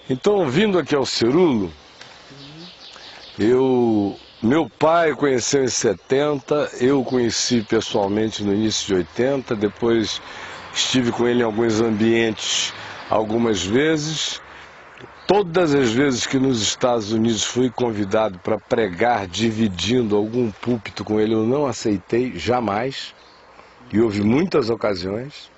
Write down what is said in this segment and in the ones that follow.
Então, vindo aqui ao Cerulo, meu pai conheceu em 70, eu conheci pessoalmente no início de 80, depois estive com ele em alguns ambientes algumas vezes. Todas as vezes que nos Estados Unidos fui convidado para pregar dividindo algum púlpito com ele, eu não aceitei jamais, e houve muitas ocasiões.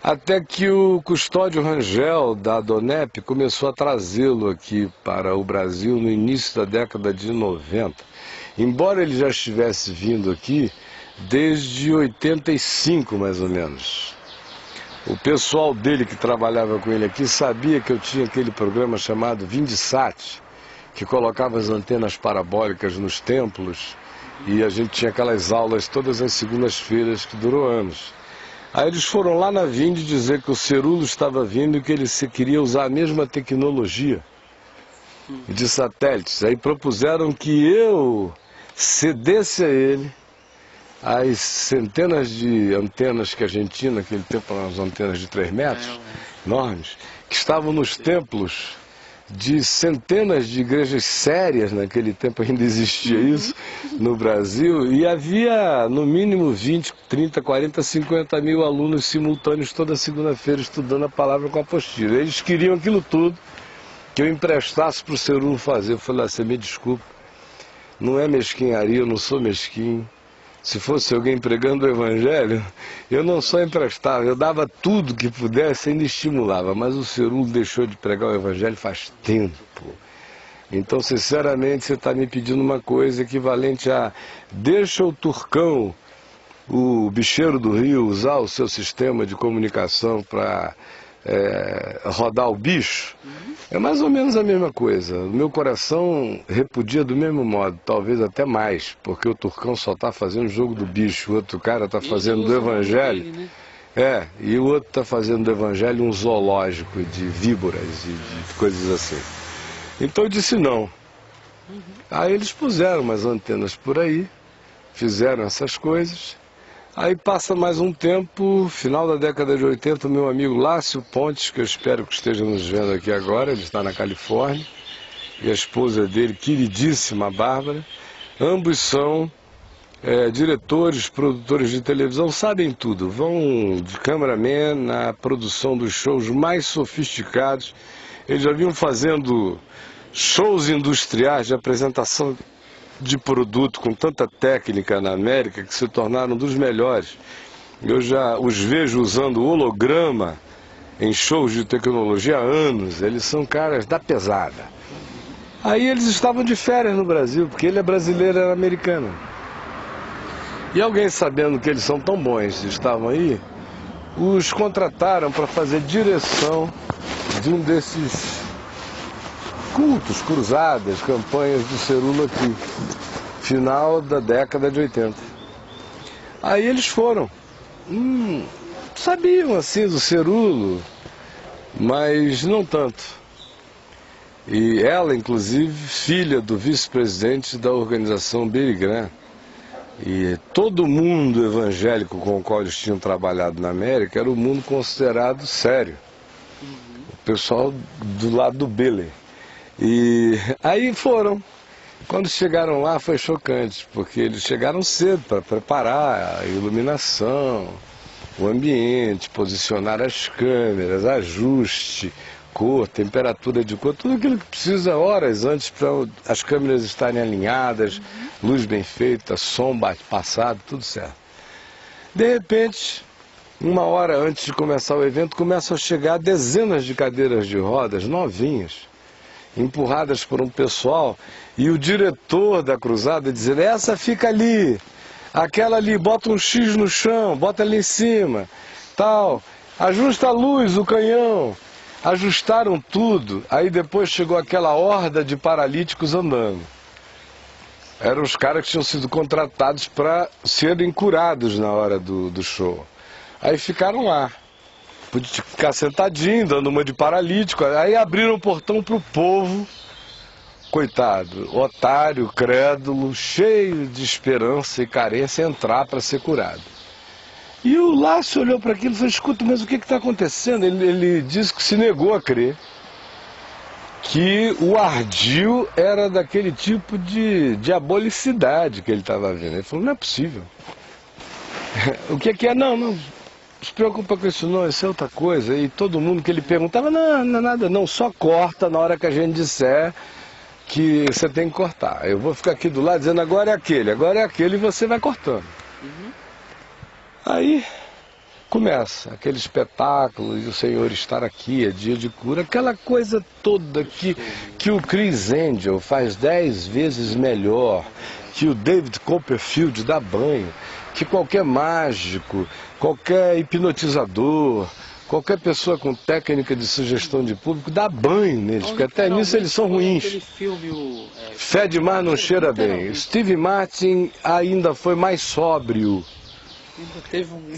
Até que o Custódio Rangel, da Donep, começou a trazê-lo aqui para o Brasil no início da década de 90. Embora ele já estivesse vindo aqui desde 85, mais ou menos. O pessoal dele que trabalhava com ele aqui sabia que eu tinha aquele programa chamado Vindisat, que colocava as antenas parabólicas nos templos, e a gente tinha aquelas aulas todas as segundas-feiras que durou anos. Aí eles foram lá na Vind dizer que o Cerulo estava vindo e que ele queria usar a mesma tecnologia de satélites. Aí propuseram que eu cedesse a ele as centenas de antenas que a gente tinha naquele tempo, as antenas de 3 metros, enormes, que estavam nos templos de centenas de igrejas sérias, naquele tempo ainda existia isso, no Brasil, e havia no mínimo 20, 30, 40, 50 mil alunos simultâneos toda segunda-feira estudando a palavra com a apostila. Eles queriam aquilo tudo que eu emprestasse para o Cerulo fazer. Eu falei, você me desculpa, não é mesquinharia, eu não sou mesquinho. Se fosse alguém pregando o Evangelho, eu não só emprestava, eu dava tudo que pudesse e ainda estimulava. Mas o Cerulo deixou de pregar o Evangelho faz tempo. Então, sinceramente, você está me pedindo uma coisa equivalente a deixa o Turcão, o bicheiro do Rio, usar o seu sistema de comunicação para rodar o bicho. É mais ou menos a mesma coisa. O meu coração repudia do mesmo modo, talvez até mais, porque o Turcão só está fazendo o jogo do bicho, o outro cara está fazendo do Evangelho. Dele, né? E o outro está fazendo do Evangelho um zoológico de víboras e de coisas assim. Então eu disse não. Aí eles puseram umas antenas por aí, fizeram essas coisas. Aí passa mais um tempo, final da década de 80, o meu amigo Lácio Pontes, que eu espero que esteja nos vendo aqui agora, ele está na Califórnia, e a esposa dele, queridíssima Bárbara, ambos são diretores, produtores de televisão, sabem tudo, vão de cameraman na produção dos shows mais sofisticados. Eles já vinham fazendo shows industriais de apresentação de produto com tanta técnica na América que se tornaram dos melhores. Eu já os vejo usando holograma em shows de tecnologia há anos. Eles são caras da pesada. Aí eles estavam de férias no Brasil, porque ele é brasileiro e era americano. E alguém, sabendo que eles são tão bons e estavam aí, os contrataram para fazer direção de um desses cultos, cruzadas, campanhas do Cerulo aqui, final da década de 80. Aí eles foram, sabiam assim do Cerulo, mas não tanto. E ela, inclusive, filha do vice-presidente da organização Billy Graham. E todo mundo evangélico com o qual eles tinham trabalhado na América era um mundo considerado sério. O pessoal do lado do Billy. E aí foram. Quando chegaram lá foi chocante, porque eles chegaram cedo para preparar a iluminação, o ambiente, posicionar as câmeras, ajuste, cor, temperatura de cor, tudo aquilo que precisa horas antes para as câmeras estarem alinhadas, luz bem feita, som passado, tudo certo. De repente, 1 hora antes de começar o evento, começam a chegar dezenas de cadeiras de rodas novinhas, empurradas por um pessoal, e o diretor da cruzada dizendo, essa fica ali, aquela ali, bota um X no chão, bota ali em cima, tal, ajusta a luz, o canhão. Ajustaram tudo, aí depois chegou aquela horda de paralíticos andando. Eram os caras que tinham sido contratados para serem curados na hora do show. Aí ficaram lá. Podia ficar sentadinho, dando uma de paralítico. Aí abriram o portão para o povo, coitado, otário, crédulo, cheio de esperança e carência, entrar para ser curado. E o Lácio olhou para aquilo e falou, escuta, mas o que está acontecendo? Ele disse que se negou a crer. que o ardil era daquele tipo de diabolicidade que ele estava vendo. Ele falou, não é possível. O que é? Não se preocupa com isso não, isso é outra coisa. E todo mundo que ele perguntava, não é nada não, só corta na hora que a gente disser que você tem que cortar. Eu vou ficar aqui do lado dizendo, agora é aquele, e você vai cortando. Aí começa aquele espetáculo e o Senhor estar aqui, é dia de cura, aquela coisa toda que o Chris Angel faz 10 vezes melhor, que o David Copperfield dá banho, que qualquer mágico, qualquer hipnotizador, qualquer pessoa com técnica de sugestão de público dá banho neles, porque até nisso eles são ruins. Fede mais, não cheira bem. Steve Martin ainda foi mais sóbrio.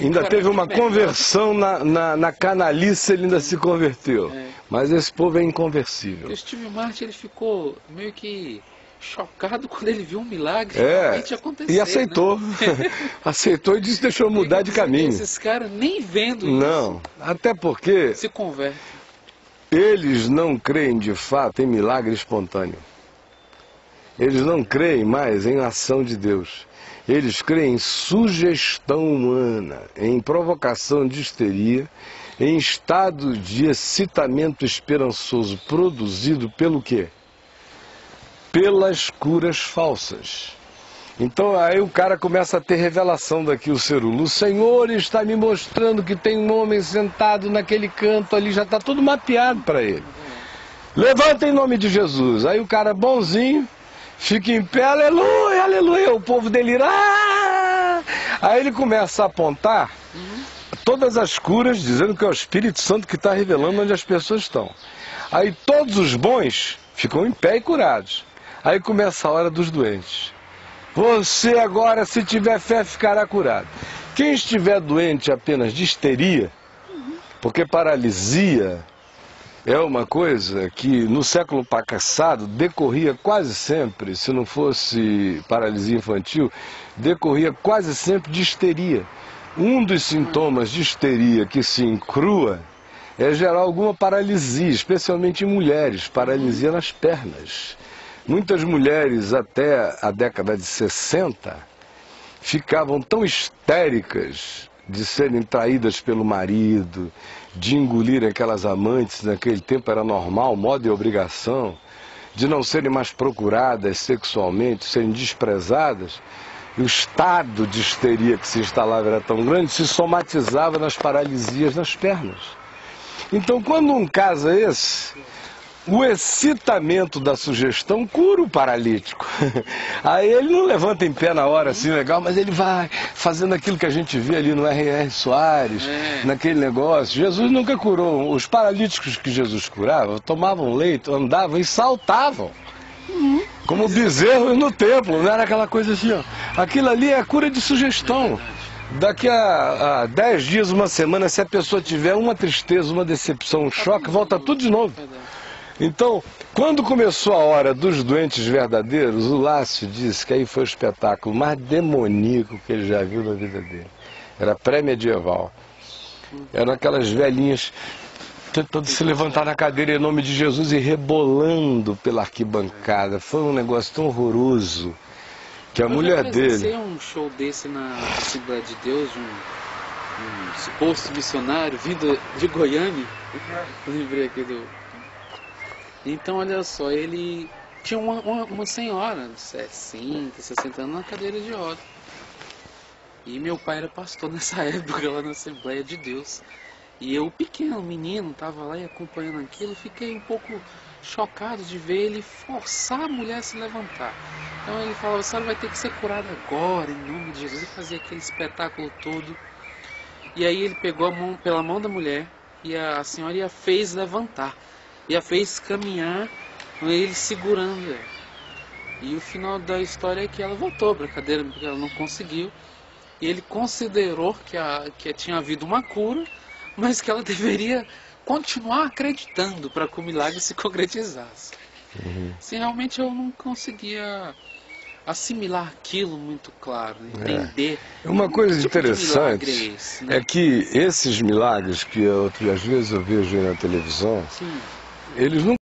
Ainda teve uma conversão na canalice, ele ainda se converteu. Mas esse povo é inconversível. O Steve Martin ele ficou meio que chocado quando ele viu um milagre realmente acontecer. E aceitou. Né? Aceitou e disse, deixou mudar de caminho. Esses caras nem vendo não, até porque se convertem. Eles não creem de fato em milagre espontâneo. Eles não creem mais em ação de Deus. Eles creem em sugestão humana, em provocação de histeria, em estado de excitamento esperançoso produzido pelo quê? Pelas curas falsas. Então aí o cara começa a ter revelação daqui, o Cerulo. O Senhor está me mostrando que tem um homem sentado naquele canto ali, já está tudo mapeado para ele. Levanta em nome de Jesus. Aí o cara bonzinho fica em pé, aleluia, aleluia, o povo delira. Ah! Aí ele começa a apontar todas as curas, dizendo que é o Espírito Santo que está revelando onde as pessoas estão. Aí todos os bons ficam em pé e curados. Aí começa a hora dos doentes. Você agora, se tiver fé, ficará curado. Quem estiver doente apenas de histeria, porque paralisia é uma coisa que no século passado decorria quase sempre, se não fosse paralisia infantil, decorria quase sempre de histeria. Um dos sintomas de histeria que se incrua é gerar alguma paralisia, especialmente em mulheres, paralisia nas pernas. Muitas mulheres até a década de 60 ficavam tão histéricas de serem traídas pelo marido, de engolir aquelas amantes, naquele tempo era normal, moda e obrigação, de não serem mais procuradas sexualmente, serem desprezadas, e o estado de histeria que se instalava era tão grande, se somatizava nas paralisias nas pernas. Então, quando um caso é esse, o excitamento da sugestão cura o paralítico. Aí ele não levanta em pé na hora assim, legal, mas ele vai fazendo aquilo que a gente vê ali no R.R. Soares, naquele negócio. Jesus nunca curou. Os paralíticos que Jesus curava tomavam leite, andavam e saltavam. Como bezerros no templo, não era aquela coisa assim, ó. Aquilo ali é a cura de sugestão. Daqui a 10 dias, uma semana, se a pessoa tiver uma tristeza, uma decepção, um choque, volta tudo de novo. Então, quando começou a hora dos doentes verdadeiros, o Lácio disse que aí foi o espetáculo mais demoníaco que ele já viu na vida dele. Era pré-medieval. Eram aquelas velhinhas tentando se levantar na cadeira em nome de Jesus e rebolando pela arquibancada. Foi um negócio tão horroroso que a mulher dele... Eu um show desse na Assembleia de Deus, de um suposto missionário vindo de Goiânia. Lembrei aqui do... Então, olha só, ele tinha uma senhora de 60 anos na cadeira de roda. E meu pai era pastor nessa época lá na Assembleia de Deus. E eu, pequeno, menino, estava lá e acompanhando aquilo, fiquei um pouco chocado de ver ele forçar a mulher a se levantar. Então ele falava, a senhora vai ter que ser curada agora, em nome de Jesus. Ele fazia aquele espetáculo todo. E aí ele pegou a mão, pela mão da mulher e a senhora a fez levantar. E a fez caminhar com ele segurando ela. E o final da história é que ela voltou para a cadeira porque ela não conseguiu. E ele considerou que tinha havido uma cura, mas que ela deveria continuar acreditando para que o milagre se concretizasse. Assim, realmente eu não conseguia assimilar aquilo muito claro, entender. Uma coisa tipo interessante é que esses milagres que às vezes eu vejo aí na televisão, eles não